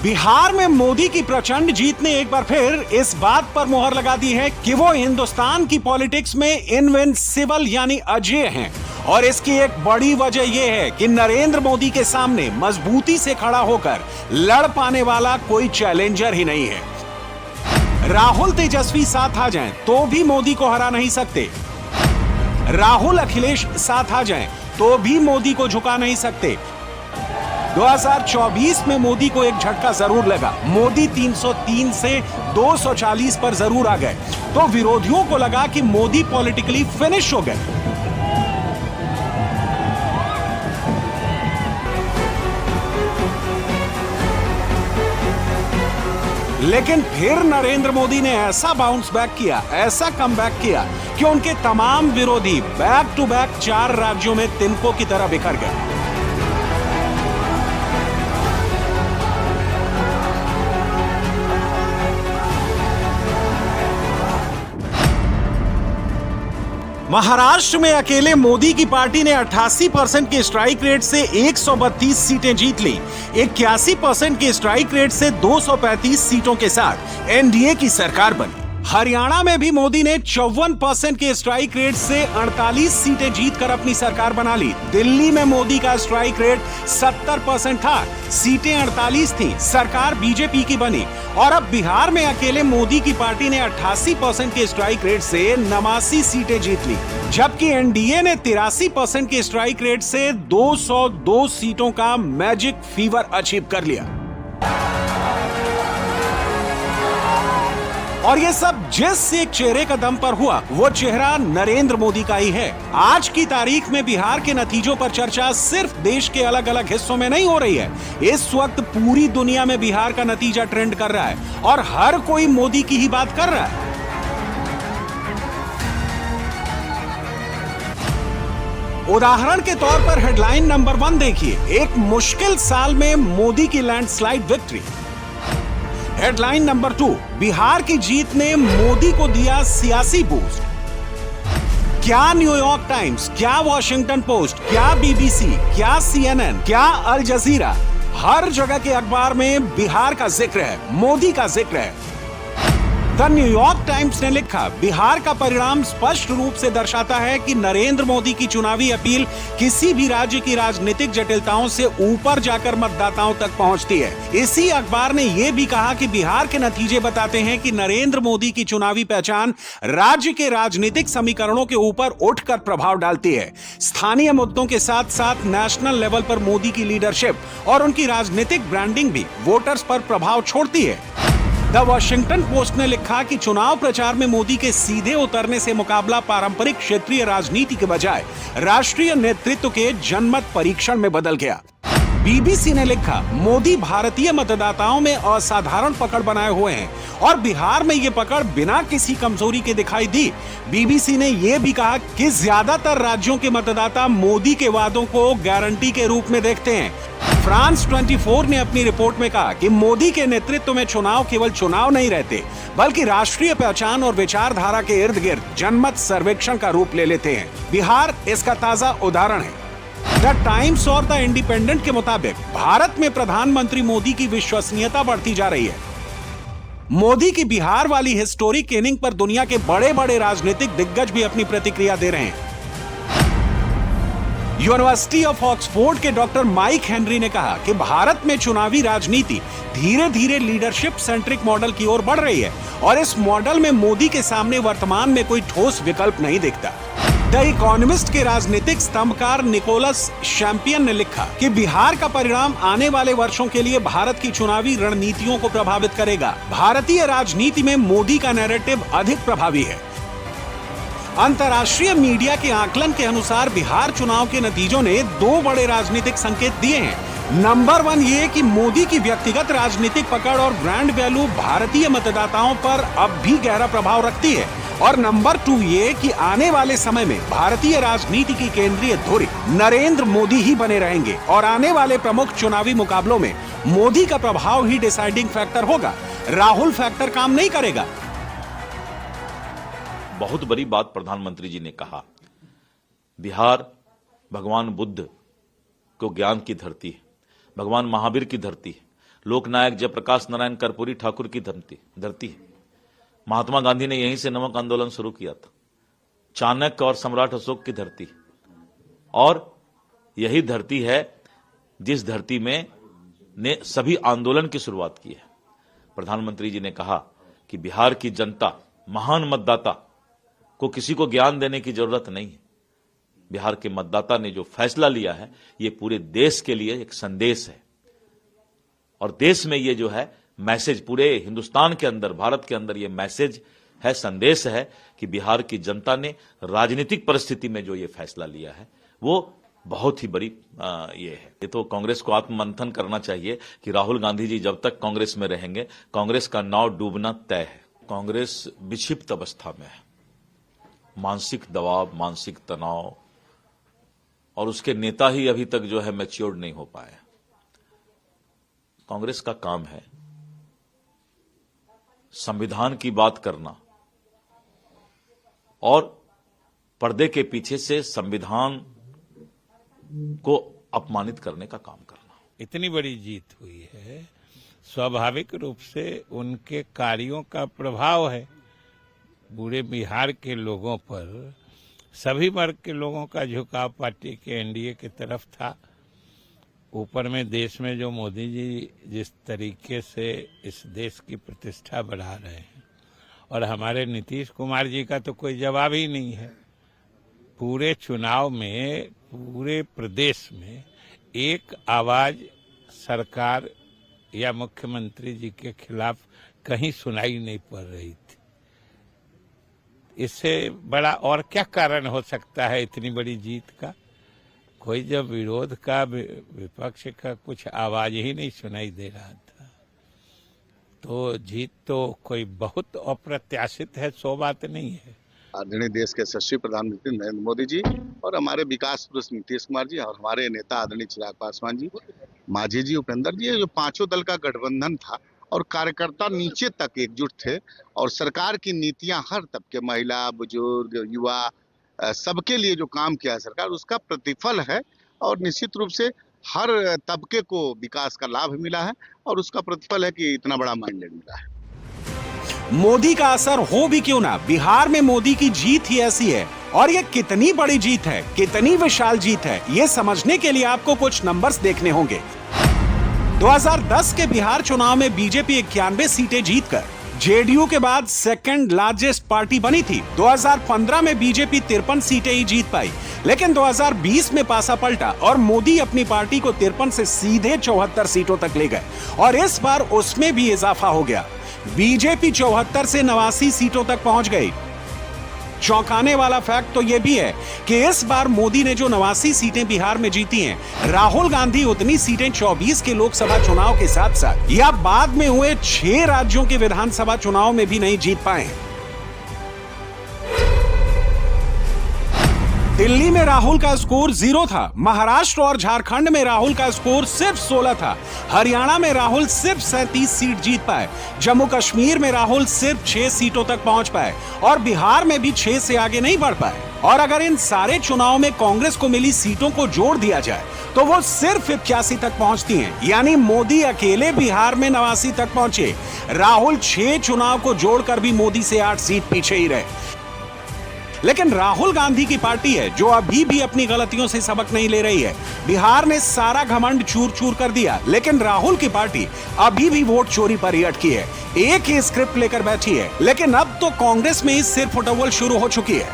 बिहार में मोदी की प्रचंड जीत ने एक बार फिर इस बात पर मुहर लगा दी है कि वो हिंदुस्तान की पॉलिटिक्स में इनविंसिबल यानी अजेय हैं। और इसकी एक बड़ी वजह यह है कि नरेंद्र मोदी के सामने मजबूती से खड़ा होकर लड़ पाने वाला कोई चैलेंजर ही नहीं है। राहुल तेजस्वी साथ आ जाएं तो भी मोदी को हरा नहीं सकते। राहुल अखिलेश साथ आ जाएं तो भी मोदी को झुका नहीं सकते। 2024 में मोदी को एक झटका जरूर लगा। मोदी 303 से 240 पर जरूर आ गए तो विरोधियों को लगा कि मोदी पॉलिटिकली फिनिश हो गए। लेकिन फिर नरेंद्र मोदी ने ऐसा बाउंस बैक किया, ऐसा कमबैक किया कि उनके तमाम विरोधी बैक टू बैक 4 राज्यों में तिनकों की तरह बिखर गए। महाराष्ट्र में अकेले मोदी की पार्टी ने 88% के स्ट्राइक रेट से 132 सीटें जीत ली। 81% के स्ट्राइक रेट से 235 सीटों के साथ एनडीए की सरकार बनी। हरियाणा में भी मोदी ने 54% के स्ट्राइक रेट से 48 सीटें जीतकर अपनी सरकार बना ली। दिल्ली में मोदी का स्ट्राइक रेट 70% था, सीटें 48 थी, सरकार बीजेपी की बनी। और अब बिहार में अकेले मोदी की पार्टी ने 88% के स्ट्राइक रेट से 89 सीटें जीत ली, जबकि एनडीए ने 83% के स्ट्राइक रेट से 202 सीटों का मैजिक फीवर अचीव कर लिया। और ये सब जिस एक चेहरे का दम पर हुआ वो चेहरा नरेंद्र मोदी का ही है। आज की तारीख में बिहार के नतीजों पर चर्चा सिर्फ देश के अलग अलग हिस्सों में नहीं हो रही है। इस वक्त पूरी दुनिया में बिहार का नतीजा ट्रेंड कर रहा है और हर कोई मोदी की ही बात कर रहा है। उदाहरण के तौर पर हेडलाइन नंबर 1 देखिए, एक मुश्किल साल में मोदी की landslide victory. Headline number 2, Bihar की जीत ने मोदी को दिया सियासी बूस्ट। क्या न्यूयॉर्क टाइम्स, क्या वॉशिंगटन पोस्ट, क्या बीबीसी, क्या सीएनएन, क्या अल जजीरा, हर जगह के अखबार में बिहार का जिक्र है, मोदी का जिक्र है। द न्यूयॉर्क टाइम्स ने लिखा, बिहार का परिणाम स्पष्ट रूप से दर्शाता है कि नरेंद्र मोदी की चुनावी अपील किसी भी राज्य की राजनीतिक जटिलताओं से ऊपर जाकर मतदाताओं तक पहुंचती है। इसी अखबार ने यह भी कहा कि बिहार के नतीजे बताते हैं कि नरेंद्र मोदी की चुनावी पहचान राज्य के राजनीतिक समीकरणों के ऊपर उठकर प्रभाव डालती है। स्थानीय मुद्दों के साथ साथ नेशनल लेवल पर मोदी की लीडरशिप और उनकी राजनीतिक ब्रांडिंग भी वोटर्स पर प्रभाव छोड़ती है। द वॉशिंगटन पोस्ट ने लिखा कि चुनाव प्रचार में मोदी के सीधे उतरने से मुकाबला पारंपरिक क्षेत्रीय राजनीति के बजाय राष्ट्रीय नेतृत्व के जनमत परीक्षण में बदल गया। बीबीसी ने लिखा, मोदी भारतीय मतदाताओं में असाधारण पकड़ बनाए हुए हैं और बिहार में ये पकड़ बिना किसी कमजोरी के दिखाई दी। बीबीसी ने यह भी कहा कि ज्यादातर राज्यों के मतदाता मोदी के वादों को गारंटी के रूप में देखते हैं। फ्रांस 24 ने अपनी रिपोर्ट में कहा कि मोदी के नेतृत्व में चुनाव केवल चुनाव नहीं रहते, बल्कि राष्ट्रीय पहचान और विचारधारा के इर्द गिर्द जनमत सर्वेक्षण का रूप ले लेते हैं। बिहार इसका ताजा उदाहरण है। द टाइम्स और द इंडिपेंडेंट के मुताबिक भारत में प्रधानमंत्री मोदी की विश्वसनीयता बढ़ती जा रही है। मोदी की बिहार वाली हिस्टोरिक इनिंग पर दुनिया के बड़े बड़े राजनीतिक दिग्गज भी अपनी प्रतिक्रिया दे रहे हैं। यूनिवर्सिटी ऑफ ऑक्सफोर्ड के डॉक्टर माइक हेनरी ने कहा कि भारत में चुनावी राजनीति धीरे धीरे लीडरशिप सेंट्रिक मॉडल की ओर बढ़ रही है और इस मॉडल में मोदी के सामने वर्तमान में कोई ठोस विकल्प नहीं दिखता। द इकोनॉमिस्ट के राजनीतिक स्तंभकार निकोलस शैंपियन ने लिखा कि बिहार का परिणाम आने वाले वर्षों के लिए भारत की चुनावी रणनीतियों को प्रभावित करेगा। भारतीय राजनीति में मोदी का नैरेटिव अधिक प्रभावी है। अंतर्राष्ट्रीय मीडिया के आकलन के अनुसार बिहार चुनाव के नतीजों ने 2 बड़े राजनीतिक संकेत दिए हैं। नंबर 1 ये कि मोदी की व्यक्तिगत राजनीतिक पकड़ और ब्रांड वैल्यू भारतीय मतदाताओं पर अब भी गहरा प्रभाव रखती है। और नंबर 2 ये कि आने वाले समय में भारतीय राजनीति की केंद्रीय धुरी नरेंद्र मोदी ही बने रहेंगे और आने वाले प्रमुख चुनावी मुकाबलों में मोदी का प्रभाव ही डिसाइडिंग फैक्टर होगा। राहुल फैक्टर काम नहीं करेगा। बहुत बड़ी बात प्रधानमंत्री जी ने कहा, बिहार भगवान बुद्ध को ज्ञान की धरती है, भगवान महावीर की धरती है। लोकनायक जयप्रकाश नारायण कर्पूरी ठाकुर की धरती है। महात्मा गांधी ने यहीं से नमक आंदोलन शुरू किया था। चाणक्य और सम्राट अशोक की धरती, और यही धरती है जिस धरती में ने सभी आंदोलन की शुरुआत की है। प्रधानमंत्री जी ने कहा कि बिहार की जनता, महान मतदाता को किसी को ज्ञान देने की जरूरत नहीं है। बिहार के मतदाता ने जो फैसला लिया है, ये पूरे देश के लिए एक संदेश है, और देश में ये जो है मैसेज, पूरे हिंदुस्तान के अंदर, भारत के अंदर ये मैसेज है, संदेश है कि बिहार की जनता ने राजनीतिक परिस्थिति में जो ये फैसला लिया है वो बहुत ही बड़ी ये है। ये तो कांग्रेस को आत्ममंथन करना चाहिए कि राहुल गांधी जी जब तक कांग्रेस में रहेंगे, कांग्रेस का नाव डूबना तय है। कांग्रेस विक्षिप्त अवस्था में है, मानसिक दबाव, मानसिक तनाव, और उसके नेता ही अभी तक जो है मैच्योर्ड नहीं हो पाए। कांग्रेस का काम है संविधान की बात करना और पर्दे के पीछे से संविधान को अपमानित करने का काम करना। इतनी बड़ी जीत हुई है, स्वाभाविक रूप से उनके कार्यों का प्रभाव है पूरे बिहार के लोगों पर। सभी वर्ग के लोगों का झुकाव पार्टी के एनडीए की तरफ था। ऊपर में देश में जो मोदी जी जिस तरीके से इस देश की प्रतिष्ठा बढ़ा रहे हैं, और हमारे नीतीश कुमार जी का तो कोई जवाब ही नहीं है। पूरे चुनाव में पूरे प्रदेश में एक आवाज सरकार या मुख्यमंत्री जी के खिलाफ कहीं सुनाई नहीं पड़ रही थी। इससे बड़ा और क्या कारण हो सकता है इतनी बड़ी जीत का? कोई जब विरोध का, विपक्ष का कुछ आवाज ही नहीं सुनाई दे रहा था, तो जीत तो कोई बहुत अप्रत्याशित है, सो बात नहीं है। आदरणीय देश के यशस्वी प्रधानमंत्री नरेंद्र मोदी जी और हमारे विकास पुरुष नीतीश कुमार जी और हमारे नेता आदरणीय चिराग पासवान जी, मांझी जी, उपेंद्र जी, जो पांचों दल का गठबंधन था और कार्यकर्ता नीचे तक एकजुट थे, और सरकार की नीतियां हर तबके, महिला, बुजुर्ग, युवा, सबके लिए जो काम किया है सरकार, उसका प्रतिफल है। और निश्चित रूप से हर तबके को विकास का लाभ मिला है, और उसका प्रतिफल है कि इतना बड़ा माइंडेड मिला है। मोदी का असर हो भी क्यों ना, बिहार में मोदी की जीत ही ऐसी है। और ये कितनी बड़ी जीत है, कितनी विशाल जीत है, ये समझने के लिए आपको कुछ नंबर्स देखने होंगे। 2010 के बिहार चुनाव में बीजेपी 91 सीटें जीतकर जेडीयू के बाद सेकंड लार्जेस्ट पार्टी बनी थी। 2015 में बीजेपी 53 सीटें ही जीत पाई, लेकिन 2020 में पासा पलटा और मोदी अपनी पार्टी को 53 से सीधे 74 सीटों तक ले गए, और इस बार उसमें भी इजाफा हो गया। बीजेपी 74 से 89 सीटों तक पहुंच गई। चौंकाने वाला फैक्ट तो यह भी है कि इस बार मोदी ने जो 89 सीटें बिहार में जीती हैं, राहुल गांधी उतनी सीटें 24 के लोकसभा चुनाव के साथ साथ या बाद में हुए 6 राज्यों के विधानसभा चुनाव में भी नहीं जीत पाए। दिल्ली में राहुल का स्कोर 0 था, महाराष्ट्र और झारखंड में राहुल का स्कोर सिर्फ 16 था, हरियाणा में राहुल सिर्फ 37 सीट जीत पाए, जम्मू कश्मीर में राहुल सिर्फ 6 सीटों तक पहुंच पाए, और बिहार में भी 6 से आगे नहीं बढ़ पाए। और अगर इन सारे चुनाव में कांग्रेस को मिली सीटों को जोड़ दिया जाए तो वो सिर्फ 81 तक पहुंचती हैं, यानी मोदी अकेले बिहार में 89 तक पहुंचे। राहुल 6 चुनाव को जोड़कर भी मोदी से 8 सीट पीछे ही रहे। लेकिन राहुल गांधी की पार्टी है जो अभी भी अपनी गलतियों से सबक नहीं ले रही है। बिहार ने सारा घमंड चूर चूर कर दिया, लेकिन राहुल की पार्टी अभी भी वोट चोरी पर ही अटकी है, एक ही स्क्रिप्ट लेकर बैठी है। लेकिन अब तो कांग्रेस में ही सिर फुटबॉल शुरू हो चुकी है।